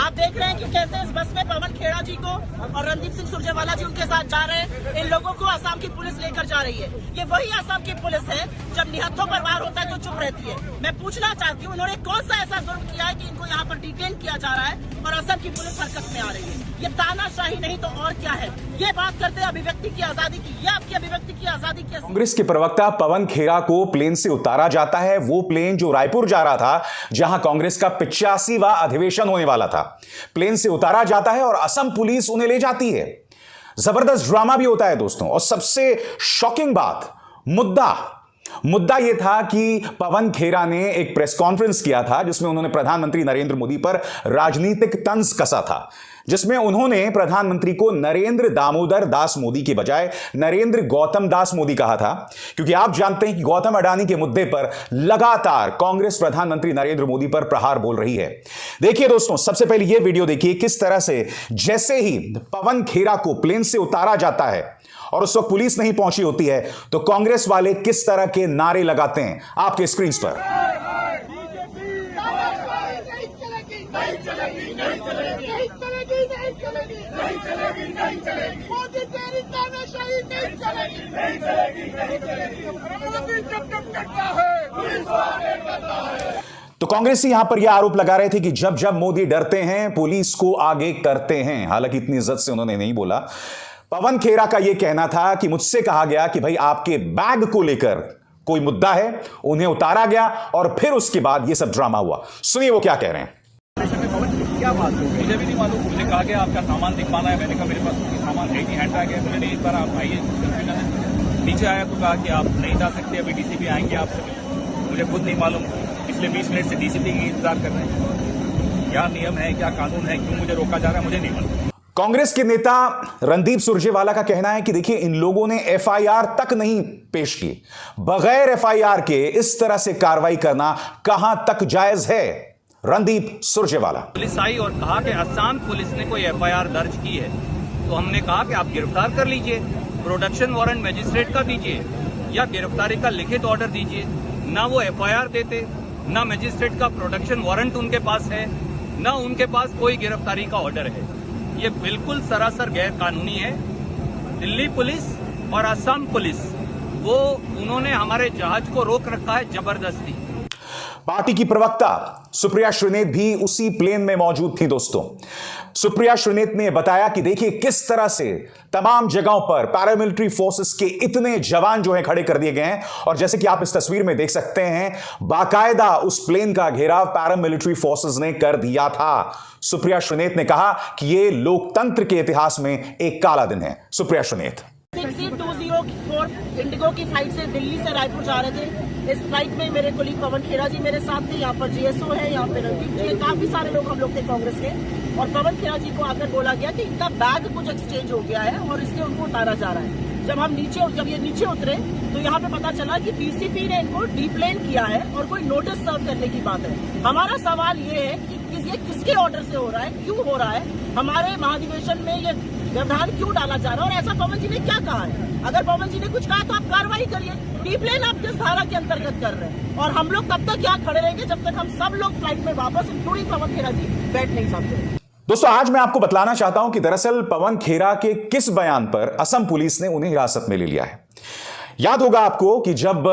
आप देख रहे हैं कि कैसे इस बस में पवन खेड़ा जी को और रणदीप सिंह सुरजेवाला जी उनके साथ जा रहे हैं। इन लोगों को असम की पुलिस लेकर जा रही है। ये वही असम की पुलिस है जब निहत्थों पर वार होता है तो चुप रहती है। मैं पूछना चाहती हूँ उन्होंने कौन सा ऐसा जुर्म किया है कि इनको यहाँ पर डिटेन किया जा रहा है और असम की पुलिस हरकत में आ रही है। ये तानाशाही नहीं तो और क्या है। ये बात करते हैं अभिव्यक्ति की आजादी की, ये आपकी अभिव्यक्ति की आजादी की। कांग्रेस के प्रवक्ता पवन खेड़ा को प्लेन से उतारा जाता है, वो प्लेन जो रायपुर जा रहा था जहां कांग्रेस का 85वां अधिवेशन होने वाला था। प्लेन से उतारा जाता है और असम पुलिस उन्हें ले जाती है। जबरदस्त ड्रामा भी होता है दोस्तों। और सबसे शॉकिंग बात, मुद्दा यह था कि पवन खेड़ा ने एक प्रेस कॉन्फ्रेंस किया था जिसमें उन्होंने प्रधानमंत्री नरेंद्र मोदी पर राजनीतिक तंज कसा था, जिसमें उन्होंने प्रधानमंत्री को नरेंद्र दामोदर दास मोदी के बजाय नरेंद्र गौतम दास मोदी कहा था, क्योंकि आप जानते हैं कि गौतम अडानी के मुद्दे पर लगातार कांग्रेस प्रधानमंत्री नरेंद्र मोदी पर प्रहार बोल रही है। देखिए दोस्तों, सबसे पहले यह वीडियो देखिए किस तरह से जैसे ही पवन खेड़ा को प्लेन से उतारा जाता है और उस वक्त पुलिस नहीं पहुंची होती है तो कांग्रेस वाले किस तरह के नारे लगाते हैं आपके स्क्रीन पर। तो कांग्रेसी यहां पर यह आरोप लगा रहे थे कि जब जब मोदी डरते हैं पुलिस को आगे करते हैं। हालांकि इतनी इज्जत से उन्होंने नहीं बोला। पवन खेड़ा का यह कहना था कि मुझसे कहा गया कि भाई आपके बैग को लेकर कोई मुद्दा है, उन्हें उतारा गया और फिर उसके बाद यह सब ड्रामा हुआ। सुनिए वो क्या कह रहे हैं। क्या बात है? मुझे भी नहीं मालूम। मुझे कहा गया आपका सामान दिखवाना है। मैंने कहा मेरे पास सामान है नहीं, हैंड बैग है। मैंने एक बार आप आइए, नीचे आया तो कहा कि आप नहीं जा सकते, अभी डीसीपी आएंगे आपसे। मुझे खुद नहीं मालूम। पिछले 20 मिनट से डीसीपी की इंतजार कर रहे हैं। क्या नियम है, क्या कानून है, क्यों मुझे रोका जा रहा है, मुझे नहीं मालूम। कांग्रेस के नेता रणदीप सुरजेवाला का कहना है कि देखिए इन लोगों ने एफआईआर तक नहीं पेश की। बगैर एफआईआर के इस तरह से कार्रवाई करना कहां तक जायज है। रणदीप सुरजेवाला, पुलिस आई और कहा कि असम पुलिस ने कोई एफआईआर दर्ज की है, तो हमने कहा कि आप गिरफ्तार कर लीजिए, प्रोडक्शन वारंट मजिस्ट्रेट का दीजिए या गिरफ्तारी का लिखित ऑर्डर दीजिए। ना वो एफआईआर देते, ना मजिस्ट्रेट का प्रोडक्शन वारंट उनके पास है, ना उनके पास कोई गिरफ्तारी का ऑर्डर है। ये बिल्कुल सरासर गैर कानूनी है। दिल्ली पुलिस और असम पुलिस उन्होंने हमारे जहाज को रोक रखा है जबरदस्ती। पार्टी की प्रवक्ता सुप्रिया श्रीनेत भी उसी प्लेन में मौजूद थी दोस्तों। सुप्रिया श्रीनेत ने बताया कि देखिए किस तरह से तमाम जगहों पर पैरामिलिट्री फोर्सेस के इतने जवान जो हैं खड़े कर दिए गए हैं। और जैसे कि आप इस तस्वीर में देख सकते हैं, बाकायदा उस प्लेन का घेराव पैरामिलिट्री फोर्सेस ने कर दिया था। सुप्रिया श्रीनेत ने कहा कि यह लोकतंत्र के इतिहास में एक काला दिन है। सुप्रिया श्रीनेत 204 इंडिगो की फ्लाइट से दिल्ली से रायपुर जा रहे थे। इस फ्लाइट में मेरे कोलीग पवन खेड़ा जी मेरे साथ थे। यहाँ पर जीएसओ है, यहाँ पे रणदीप जी, काफी सारे लोग हम लोग थे कांग्रेस के। और पवन खेड़ा जी को आकर बोला गया कि इनका बैग कुछ एक्सचेंज हो गया है और इसलिए उनको उतारा जा रहा है। जब ये नीचे उतरे तो यहाँ पे पता चला कि डीसीपी ने इनको डीप्लेन किया है और कोई नोटिस सर्व करने की बात है। हमारा सवाल ये है कि ये किसके ऑर्डर से हो रहा है, क्यों हो रहा है, हमारे महाधिवेशन में ये व्यवधान क्यों डाला जा रहा है और ऐसा पवन जी ने क्या कहा है। अगर पवन जी ने कुछ कहा तो आप कार्रवाई करिए। डीप्लेन आप किस धारा के अंतर्गत कर रहे हैं और हम लोग तब तक यहाँ खड़े रहेंगे जब तक हम सब लोग फ्लाइट में वापस इंक्लूडिंग पवन खेड़ा जी बैठ नहीं सकते। दोस्तों, आज मैं आपको बतलाना चाहता हूं कि दरअसल पवन खेड़ा के किस बयान पर असम पुलिस ने उन्हें हिरासत में ले लिया है। याद होगा आपको कि जब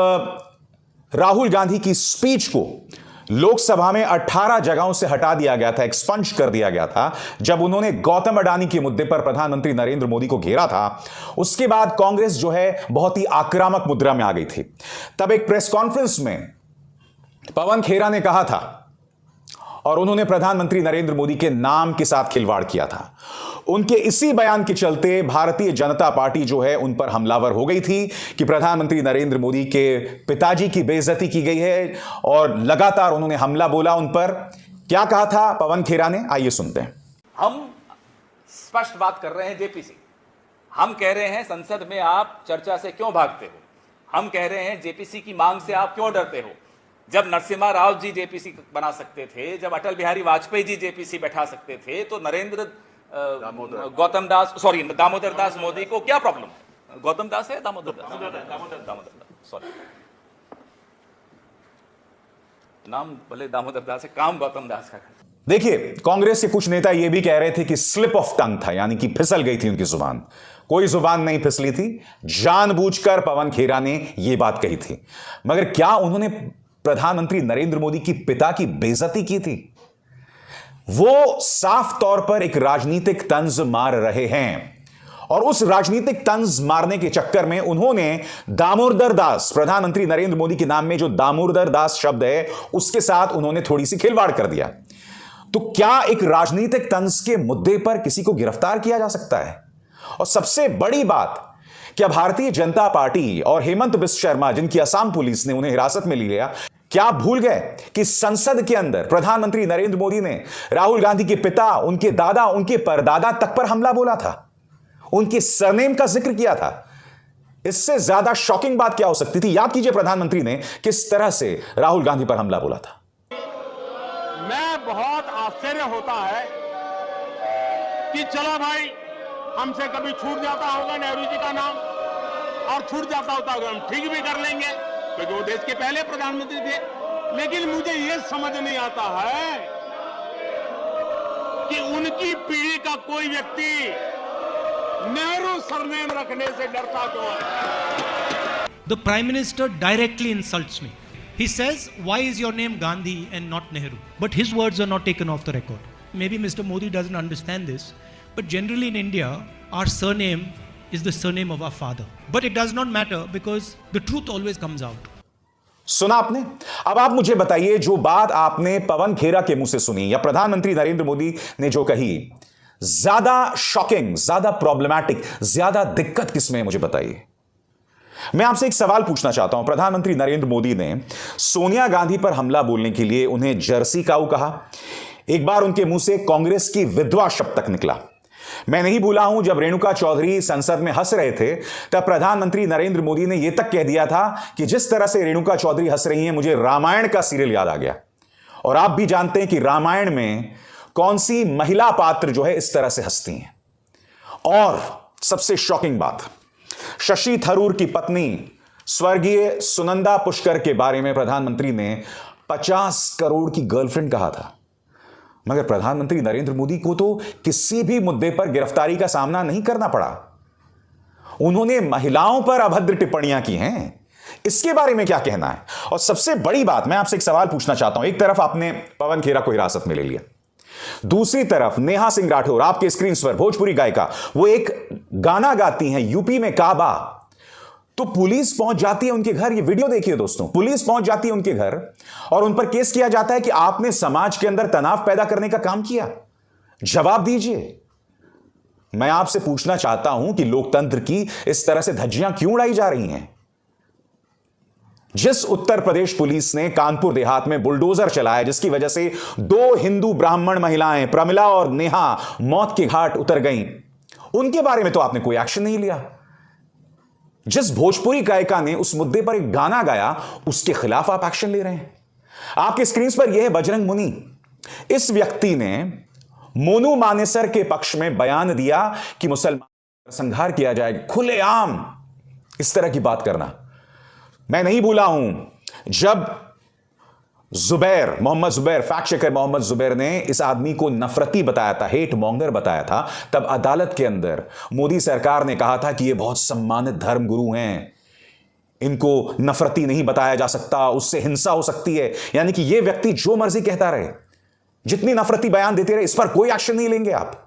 राहुल गांधी की स्पीच को लोकसभा में 18 जगहों से हटा दिया गया था, एक्सपंज कर दिया गया था, जब उन्होंने गौतम अडानी के मुद्दे पर प्रधानमंत्री नरेंद्र मोदी को घेरा था, उसके बाद कांग्रेस जो है बहुत ही आक्रामक मुद्रा में आ गई थी। तब एक प्रेस कॉन्फ्रेंस में पवन खेड़ा ने कहा था और उन्होंने प्रधानमंत्री नरेंद्र मोदी के नाम के साथ खिलवाड़ किया था। उनके इसी बयान के चलते भारतीय जनता पार्टी जो है उन पर हमलावर हो गई थी कि प्रधानमंत्री नरेंद्र मोदी के पिताजी की बेइज्जती की गई है और लगातार उन्होंने हमला बोला उन पर। क्या कहा था पवन खेड़ा ने, आइए सुनते हैं। हम स्पष्ट बात कर रहे हैं जेपीसी। हम कह रहे हैं संसद में आप चर्चा से क्यों भागते हो। हम कह रहे हैं जेपीसी की मांग से आप क्यों डरते हो। जब नरसिम्हा राव जी जेपीसी बना सकते थे, जब अटल बिहारी वाजपेयी जी जेपीसी बैठा सकते थे, तो दामोदर दास मोदी को क्या प्रॉब्लम। गौतम दास है, दामोदर दास, सॉरी, नाम भले दामोदर दास है, काम गौतम दास का। देखिए, कांग्रेस के कुछ नेता यह भी कह रहे थे कि स्लिप ऑफ टंग था, यानी कि फिसल गई थी उनकी जुबान। कोई जुबान नहीं फिसली थी, जानबूझकर पवन खेरा ने यह बात कही थी। मगर क्या उन्होंने प्रधानमंत्री नरेंद्र मोदी की पिता की बेइज्जती की थी? वो साफ तौर पर एक राजनीतिक तंज मार रहे हैं, और उस राजनीतिक तंज मारने के चक्कर में उन्होंने दामोदर दास, प्रधानमंत्री नरेंद्र मोदी के नाम में जो दामोदर दास शब्द है, उसके साथ उन्होंने थोड़ी सी खिलवाड़ कर दिया। तो क्या एक राजनीतिक तंज के मुद्दे पर किसी को गिरफ्तार किया जा सकता है? और सबसे बड़ी बात, क्या भारतीय जनता पार्टी और हेमंत बिस्व शर्मा, जिनकी असम पुलिस ने उन्हें हिरासत में ले लिया, क्या भूल गए कि संसद के अंदर प्रधानमंत्री नरेंद्र मोदी ने राहुल गांधी के पिता, उनके दादा, उनके परदादा तक पर हमला बोला था, उनके सरनेम का जिक्र किया था? इससे ज्यादा शॉकिंग बात क्या हो सकती थी? याद कीजिए प्रधानमंत्री ने किस तरह से राहुल गांधी पर हमला बोला था। मैं बहुत आश्चर्य होता है कि चलो भाई, हमसे कभी छूट जाता होगा नेहरू जी का नाम, और छूट जाता होता होगा हम ठीक भी कर लेंगे, क्योंकि वो देश के पहले प्रधानमंत्री थे। लेकिन मुझे ये समझ नहीं आता है कि उनकी पीढ़ी का कोई व्यक्ति नेहरू सरनेम रखने से डरता क्यों है? The Prime Minister directly insults me. He says, why is your name Gandhi and not Nehru? But his words are not taken off the record. Maybe Mr. Modi doesn't understand this, but generally in India, our surname is the surname of our father. But it does not matter because the truth always comes out. सुना आपने? अब आप मुझे बताइए, जो बात आपने पवन खेरा के मुंह से सुनी या प्रधानमंत्री नरेंद्र मोदी ने जो कही, ज्यादा शॉकिंग, ज्यादा प्रॉब्लमैटिक, ज्यादा दिक्कत किसमें है, मुझे बताइए। मैं आपसे एक सवाल पूछना चाहता हूं। प्रधानमंत्री नरेंद्र मोदी ने सोनिया गांधी पर हमला बोलने के लिए उन्हें जर्सी काऊ कहा। एक बार उनके मुंह से कांग्रेस की विधवा शब्द तक निकला। मैं नहीं भूला हूं, जब रेणुका चौधरी संसद में हंस रहे थे, तब प्रधानमंत्री नरेंद्र मोदी ने यह तक कह दिया था कि जिस तरह से रेणुका चौधरी हंस रही हैं, मुझे रामायण का सीरियल याद आ गया। और आप भी जानते हैं कि रामायण में कौन सी महिला पात्र जो है इस तरह से हंसती हैं। और सबसे शॉकिंग बात, शशि थरूर की पत्नी स्वर्गीय सुनंदा पुष्कर के बारे में प्रधानमंत्री ने 50 करोड़ की गर्लफ्रेंड कहा था। मगर प्रधानमंत्री नरेंद्र मोदी को तो किसी भी मुद्दे पर गिरफ्तारी का सामना नहीं करना पड़ा। उन्होंने महिलाओं पर अभद्र टिप्पणियां की हैं, इसके बारे में क्या कहना है? और सबसे बड़ी बात, मैं आपसे एक सवाल पूछना चाहता हूं। एक तरफ आपने पवन खेरा को हिरासत में ले लिया, दूसरी तरफ नेहा सिंह राठौर, आपके स्क्रीन पर भोजपुरी गायिका, वो एक गाना गाती हैं यूपी में काबा, तो पुलिस पहुंच जाती है उनके घर। ये वीडियो देखिए दोस्तों, पुलिस पहुंच जाती है उनके घर और उन पर केस किया जाता है कि आपने समाज के अंदर तनाव पैदा करने का काम किया। जवाब दीजिए। मैं आपसे पूछना चाहता हूं कि लोकतंत्र की इस तरह से धज्जियां क्यों उड़ाई जा रही हैं? जिस उत्तर प्रदेश पुलिस ने कानपुर देहात में बुलडोजर चलाया, जिसकी वजह से 2 हिंदू ब्राह्मण महिलाएं प्रमिला और नेहा मौत के घाट उतर गईं, उनके बारे में तो आपने कोई एक्शन नहीं लिया। जिस भोजपुरी गायिका ने उस मुद्दे पर एक गाना गाया, उसके खिलाफ आप एक्शन ले रहे हैं। आपके स्क्रीन पर यह है बजरंग मुनि। इस व्यक्ति ने मोनू मानेसर के पक्ष में बयान दिया कि मुसलमान संहार किया जाए, खुलेआम इस तरह की बात करना। मैं नहीं भूला हूं, जब मोहम्मद जुबैर, फैक्ट चेकर मोहम्मद जुबैर ने इस आदमी को नफरती बताया था, हेट मॉन्गर बताया था, तब अदालत के अंदर मोदी सरकार ने कहा था कि ये बहुत सम्मानित धर्मगुरु हैं, इनको नफरती नहीं बताया जा सकता, उससे हिंसा हो सकती है। यानी कि ये व्यक्ति जो मर्जी कहता रहे, जितनी नफरती बयान देते रहे, इस पर कोई एक्शन नहीं लेंगे आप।